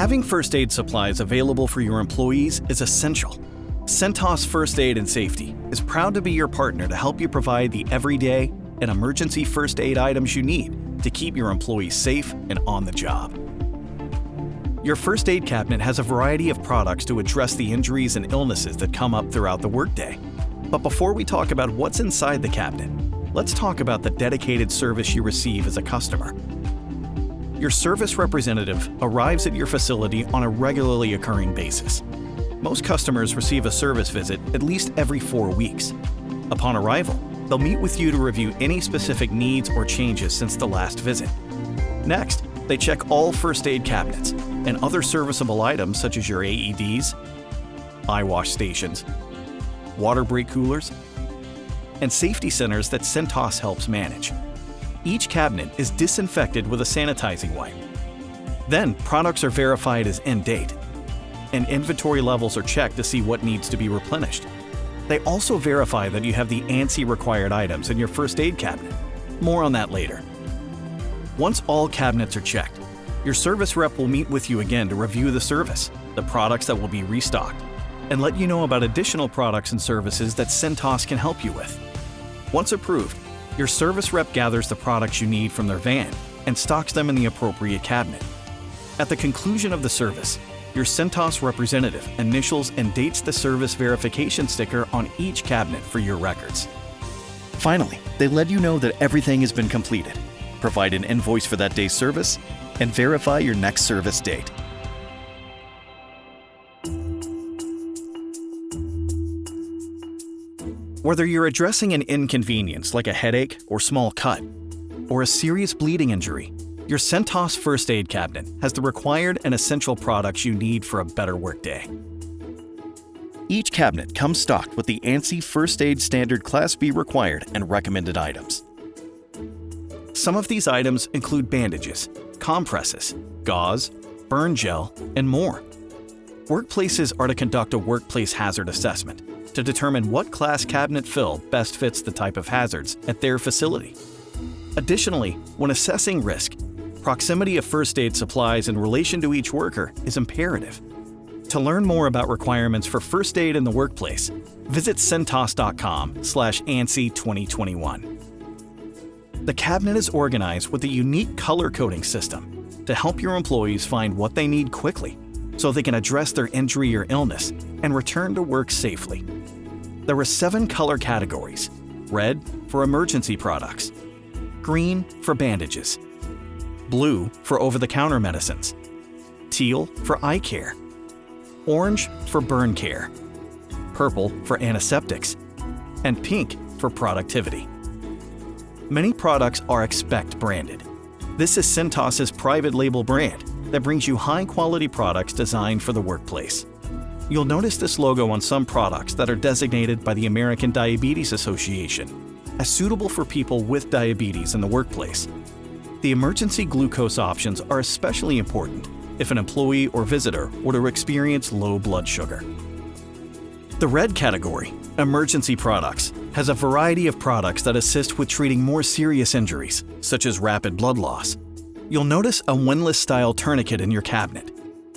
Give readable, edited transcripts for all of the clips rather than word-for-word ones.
Having first aid supplies available for your employees is essential. Cintas First Aid and Safety is proud to be your partner to help you provide the everyday and emergency first aid items you need to keep your employees safe and on the job. Your first aid cabinet has a variety of products to address the injuries and illnesses that come up throughout the workday. But before we talk about what's inside the cabinet, let's talk about the dedicated service you receive as a customer. Your service representative arrives at your facility on a regularly occurring basis. Most customers receive a service visit at least every 4 weeks. Upon arrival, they'll meet with you to review any specific needs or changes since the last visit. Next, they check all first aid cabinets and other serviceable items such as your AEDs, eye wash stations, water break coolers, and safety centers that Cintas helps manage. Each cabinet is disinfected with a sanitizing wipe. Then, products are verified as end date, and inventory levels are checked to see what needs to be replenished. They also verify that you have the ANSI required items in your first aid cabinet. More on that later. Once all cabinets are checked, your service rep will meet with you again to review the service, the products that will be restocked, and let you know about additional products and services that Cintas can help you with. Once approved, your service rep gathers the products you need from their van and stocks them in the appropriate cabinet. At the conclusion of the service, your Cintas representative initials and dates the service verification sticker on each cabinet for your records. Finally, they let you know that everything has been completed, provide an invoice for that day's service, and verify your next service date. Whether you're addressing an inconvenience like a headache or small cut, or a serious bleeding injury, your Cintas First Aid Cabinet has the required and essential products you need for a better workday. Each cabinet comes stocked with the ANSI First Aid Standard Class B required and recommended items. Some of these items include bandages, compresses, gauze, burn gel, and more. Workplaces are to conduct a workplace hazard assessment to determine what class cabinet fill best fits the type of hazards at their facility. Additionally, when assessing risk, proximity of first aid supplies in relation to each worker is imperative. To learn more about requirements for first aid in the workplace, visit cintas.com/ANSI2021. The cabinet is organized with a unique color coding system to help your employees find what they need quickly so they can address their injury or illness and return to work safely. There are 7 color categories: red for emergency products, green for bandages, blue for over-the-counter medicines, teal for eye care, orange for burn care, purple for antiseptics, and pink for productivity. Many products are Expect branded. This is Cintas's private label brand that brings you high-quality products designed for the workplace. You'll notice this logo on some products that are designated by the American Diabetes Association as suitable for people with diabetes in the workplace. The emergency glucose options are especially important if an employee or visitor were to experience low blood sugar. The red category, emergency products, has a variety of products that assist with treating more serious injuries, such as rapid blood loss. You'll notice a windlass-style tourniquet in your cabinet.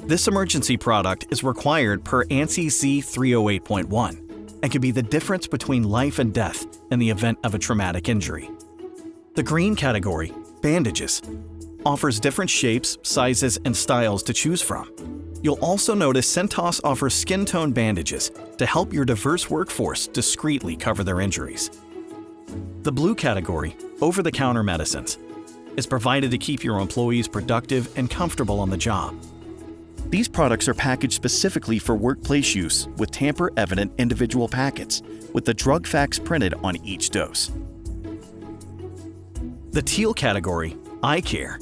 This emergency product is required per ANSI C308.1 and can be the difference between life and death in the event of a traumatic injury. The green category, bandages, offers different shapes, sizes, and styles to choose from. You'll also notice Cintas offers skin tone bandages to help your diverse workforce discreetly cover their injuries. The blue category, over-the-counter medicines, is provided to keep your employees productive and comfortable on the job. These products are packaged specifically for workplace use with tamper-evident individual packets with the drug facts printed on each dose. The teal category, eye care,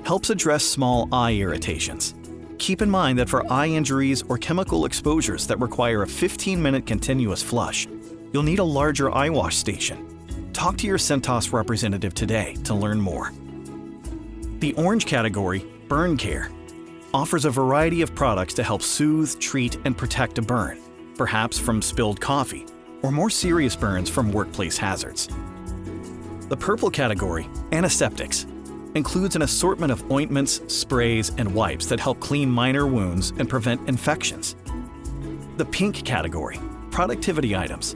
helps address small eye irritations. Keep in mind that for eye injuries or chemical exposures that require a 15-minute continuous flush, you'll need a larger eye wash station. Talk to your Cintas representative today to learn more. The orange category, burn care, offers a variety of products to help soothe, treat, and protect a burn, perhaps from spilled coffee, or more serious burns from workplace hazards. The purple category, antiseptics, includes an assortment of ointments, sprays, and wipes that help clean minor wounds and prevent infections. The pink category, productivity items,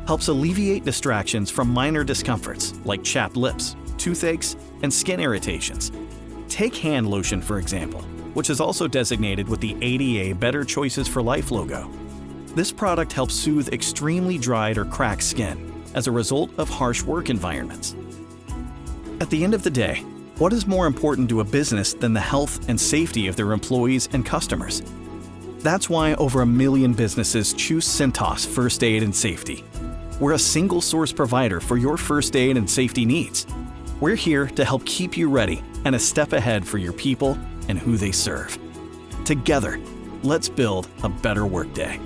helps alleviate distractions from minor discomforts like chapped lips, toothaches, and skin irritations. Take hand lotion, for example, which is also designated with the ADA Better Choices for Life logo. This product helps soothe extremely dried or cracked skin as a result of harsh work environments. At the end of the day, what is more important to a business than the health and safety of their employees and customers? That's why over 1 million businesses choose Cintas First Aid and Safety. We're a single-source provider for your first aid and safety needs. We're here to help keep you ready and a step ahead for your people and who they serve. Together, let's build a better workday.